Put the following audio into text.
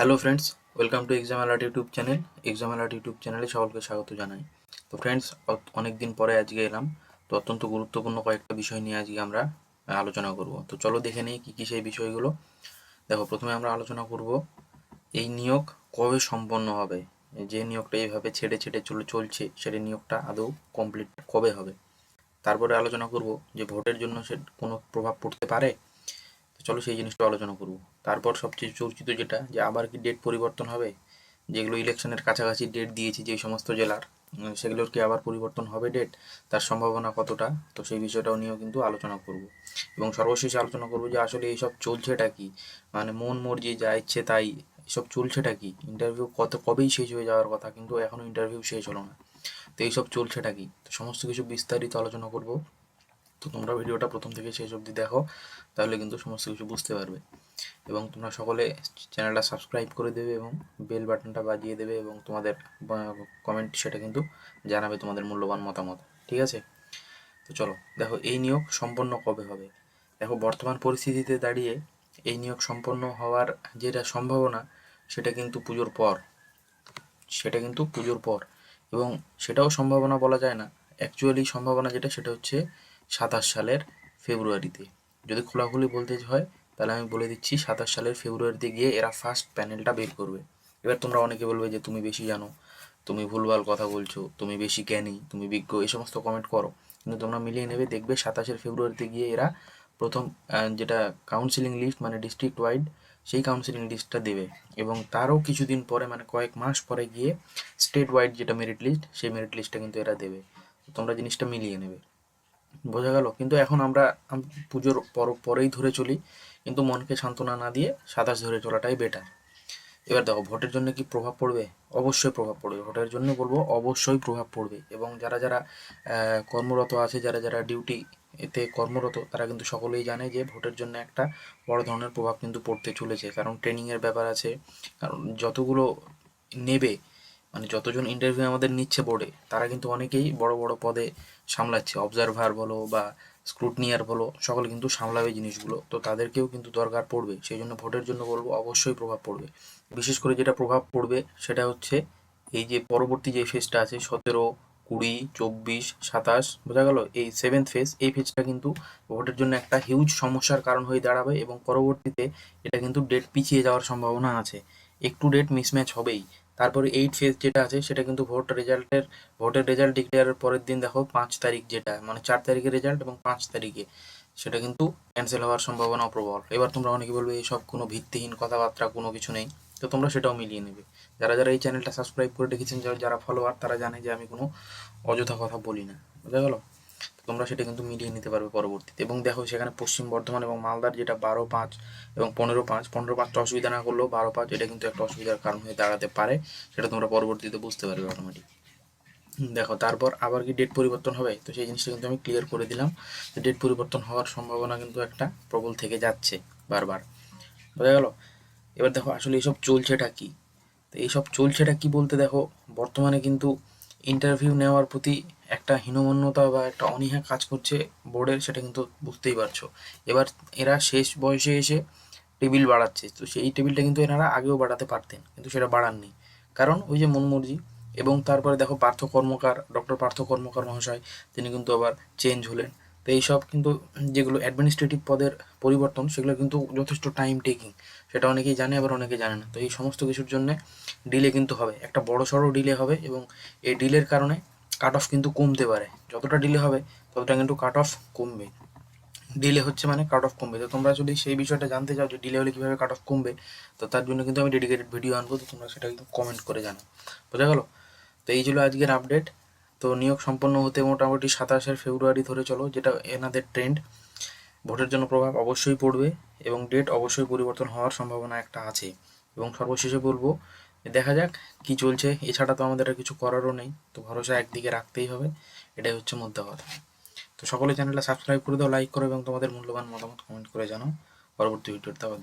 Hello friends, welcome to exam alert YouTube channel. Exam alert YouTube চ্যানেলে সকলকে স্বাগত জানাই। তো ফ্রেন্ডস, অনেক দিন পরে আজকে এলাম। তো অত্যন্ত গুরুত্বপূর্ণ কয়েকটা বিষয় নিয়ে আজকে আমরা আলোচনা করব। তো চলো দেখে নিই কী কী সেই বিষয়গুলো। দেখো, প্রথমে আমরা আলোচনা করব এই নিয়োগ কবে সম্পন্ন হবে। যে নিয়োগটা এইভাবে ছেড়ে ছেড়ে চলছে, সেটা নিয়োগটা আদৌ কমপ্লিট কবে হবে। তারপরে আলোচনা করব যে ভোটের জন্য সে কোনো প্রভাব পড়তে পারে। তো চলো সেই জিনিসটা আলোচনা করব। তারপর সবচেয়ে চর্চিত যেটা, যে আবার কি ডেট পরিবর্তন হবে, যেগুলো ইলেকশনের কাছাকাছি ডেট দিয়েছে যে সমস্ত জেলার, সেগুলোর কি আবার পরিবর্তন হবে ডেট, তার সম্ভাবনা কতটা। তো সেই বিষয়টাও নিয়েও কিন্তু আলোচনা করব। এবং সর্বশেষে আলোচনা করব যে আসলে এইসব চলছেটা কি, মানে মন মর্জি যা ইচ্ছে তাই এসব চলছেটা কি। ইন্টারভিউ কবেই শেষ হয়ে যাওয়ার কথা, কিন্তু এখনও ইন্টারভিউ শেষ হলো না। তো এইসব চলছেটা কি, তো সমস্ত কিছু বিস্তারিত আলোচনা করব। তো তোমরা ভিডিওটা প্রথম থেকে শেষ অবধি দেখো, তাহলে কিন্তু সমস্ত কিছু বুঝতে পারবে। এবং তোমরা সকলে চ্যানেলটা সাবস্ক্রাইব করে দেবে এবং বেল বাটনটা বাজিয়ে দেবে, এবং তোমাদের কমেন্ট সেটা কিন্তু জানাবে তোমাদের মূল্যবান মতামত। ঠিক আছে? তো চলো দেখো, এই নিয়োগ সম্পন্ন কবে হবে। দেখো, বর্তমান পরিস্থিতিতে দাঁড়িয়ে এই নিয়োগ সম্পন্ন হওয়ার যেটা সম্ভাবনা, সেটা কিন্তু পুজোর পর। এবং সেটাও সম্ভাবনা বলা যায় না। অ্যাকচুয়ালি সম্ভাবনা যেটা, সেটা হচ্ছে 27 সালের ফেব্রুয়ারিতে। যদি খোলাখুলি বলতে হয়, তাহলে আমি বলে দিচ্ছি 27 সালের ফেব্রুয়ারিতে গিয়ে এরা ফার্স্ট প্যানেলটা বের করবে। এবার তোমরা অনেকে বলবে যে তুমি বেশি জানো, তুমি ভুলভাল কথা বলছো, তুমি বেশি জ্ঞানী, তুমি বিজ্ঞ, এই সমস্ত কমেন্ট করো। কিন্তু তোমরা মিলিয়ে নেবে, দেখবে 27 ফেব্রুয়ারিতে গিয়ে এরা প্রথম যেটা কাউন্সিলিং লিস্ট, মানে ডিস্ট্রিক্ট ওয়াইড, সেই কাউন্সিলিং লিস্টটা দেবে। এবং তারও কিছুদিন পরে, মানে কয়েক মাস পরে গিয়ে স্টেট ওয়াইড যেটা মেরিট লিস্ট, সেই মেরিট লিস্টটা কিন্তু এরা দেবে। তোমরা জিনিসটা মিলিয়ে নেবে। বোঝা গেল? কিন্তু এখন আমরা পুজোর পরেই ধরে চলি, কিন্তু মনকে সান্ত্বনা না দিয়ে 27 ধরে চলাটাই বেটার। এবার দেখো, ভোটের জন্য কি প্রভাব পড়বে? অবশ্যই প্রভাব পড়বে। ভোটের জন্য বলবো অবশ্যই প্রভাব পড়বে। এবং যারা যারা কর্মরত আছে, যারা যারা ডিউটি এতে কর্মরত, তারা কিন্তু সকলেই জানে যে ভোটের জন্য একটা বড় ধরনের প্রভাব কিন্তু পড়তে চলেছে। কারণ ট্রেনিংয়ের ব্যাপার আছে। কারণ যতগুলো নেবে, মানে যতজন ইন্টারভিউ আমাদের নিচ্ছে বোর্ডে, তারা কিন্তু অনেকেই বড় বড় পদে সামলাচ্ছে। অবজারভার বলো বা স্ক্রুটনিয়ার বলো, সকলে কিন্তু সামলাবে জিনিসগুলো। তো তাদেরকেও কিন্তু দরকার পড়বে। সেই জন্য ভোটের জন্য বলবো অবশ্যই প্রভাব পড়বে। বিশেষ করে যেটা প্রভাব পড়বে সেটা হচ্ছে এই যে পরবর্তী যে ফেজটা আছে, 17, 20, 24, 27, বোঝা গেল? এই 7th ফেজ, এই ফেজটা কিন্তু ভোটের জন্য একটা হিউজ সমস্যার কারণ হয়ে দাঁড়াবে। এবং পরবর্তীতে এটা কিন্তু ডেট পিছিয়ে যাওয়ার সম্ভাবনা আছে। একটু ডেট মিসম্যাচ হবেই। তারপরে 8th ফেজ যেটা আছে, সেটা কিন্তু ভোটের রেজাল্ট ডিক্লেয়ারের পরের দিন, দেখো 5 তারিখ, যেটা মানে 4 তারিখে রেজাল্ট এবং 5 তারিখে সেটা কিন্তু ক্যান্সেল হওয়ার সম্ভাবনা প্রবল। এবার তোমরা অনেকে বলবে এইসব কোনো ভিত্তিহীন কথাবার্তা, কোনো কিছু নেই। তো তোমরা সেটাও মিলিয়ে নেবে। যারা যারা এই চ্যানেলটা সাবস্ক্রাইব করে রেখেছেন, যারা ফলোয়ার, তারা জানে যে আমি কোনো অযথা কথা বলি না। বোঝা গেল? তো তোমরা সেটা কিন্তু মিলিয়ে নিতে পারবে পরবর্তীতে। এবং দেখো, সেখানে পশ্চিম বর্ধমান এবং মালদার যেটা 12/5 এবং 15/5, 15/5টা অসুবিধা না করলেও 12/5 এটা কিন্তু একটা অসুবিধার কারণ হয়ে দাঁড়াতে পারে। সেটা তোমরা পরবর্তীতে বুঝতে পারবে অটোমেটিক। দেখো, তারপর আবার কি ডেট পরিবর্তন হবে, তো সেই জিনিসটা কিন্তু আমি ক্লিয়ার করে দিলাম। যে ডেট পরিবর্তন হওয়ার সম্ভাবনা কিন্তু একটা প্রবল থেকে যাচ্ছে বারবার। বোঝা গেল? এবার দেখো, আসলে এইসব চলছেটা কি। তো এইসব চলছেটা কি বলতে, দেখো, বর্তমানে কিন্তু ইন্টারভিউ নেওয়ার প্রতি একটা হীনমন্যতা বা একটা অনীহা কাজ করছে বোর্ডের, সেটা কিন্তু বুঝতেই পারছো। এবার এরা শেষ বয়সে এসে টেবিল বাড়াচ্ছে। তো সেই টেবিলটা কিন্তু এনারা আগেও বাড়াতে পারতেন, কিন্তু সেটা বাড়াননি। কারণ ওই যে মনমর্জি। এবং তারপরে দেখো, ডক্টর পার্থ কর্মকার মহাশয়, তিনি কিন্তু আবার চেঞ্জ হলেন। তো এইসব কিন্তু যেগুলো অ্যাডমিনিস্ট্রেটিভ পদের পরিবর্তন, সেগুলো কিন্তু যথেষ্ট টাইম টেকিং। সেটা অনেকেই জানে, আবার অনেকে জানে না। তো এই সমস্ত কিছুর জন্যে ডিলে কিন্তু হবে, একটা বড় সড়ো ডিলে হবে। এবং এই ডিলের কারণে কাট অফ কিন্তু কমতে পারে। যতটা ডিলে হবে ততটা কিন্তু কাট অফ কমবে। ডিলে হচ্ছে মানে কাট অফ কমবে। তো তোমরা যদি সেই বিষয়টা জানতে চাও যে ডিলে হলে কীভাবে কাট অফ কমবে, তো তার জন্য কিন্তু আমি ডেডিকেটেড ভিডিও আনবো। তো তোমরা সেটা কিন্তু কমেন্ট করে জানো। বোঝা গেল? তো এই ছিল আজকের আপডেট। তো নিয়োগ সম্পন্ন হতে মোটামুটি 27 ফেব্রুয়ারি ধরে চলো, যেটা এনাদের ট্রেন্ড। ভোটের জন্য প্রভাব অবশ্যই পড়বে এবং ডেট অবশ্যই পরিবর্তন হওয়ার সম্ভাবনা একটা আছে। এবং সর্বশেষে বলবো, দেখা যাক কি চলছে। এছাড়া তো আমাদের আর কিছু করারও নেই। তো ভরসা একদিকে রাখতেই হবে, এটাই হচ্ছে মোদ্দা কথা। তো সকলে চ্যানেলটা সাবস্ক্রাইব করে দাও, লাইক করো এবং তোমাদের মূল্যবান মতামত কমেন্ট করে জানাও। পরবর্তী ভিডিওতে আবার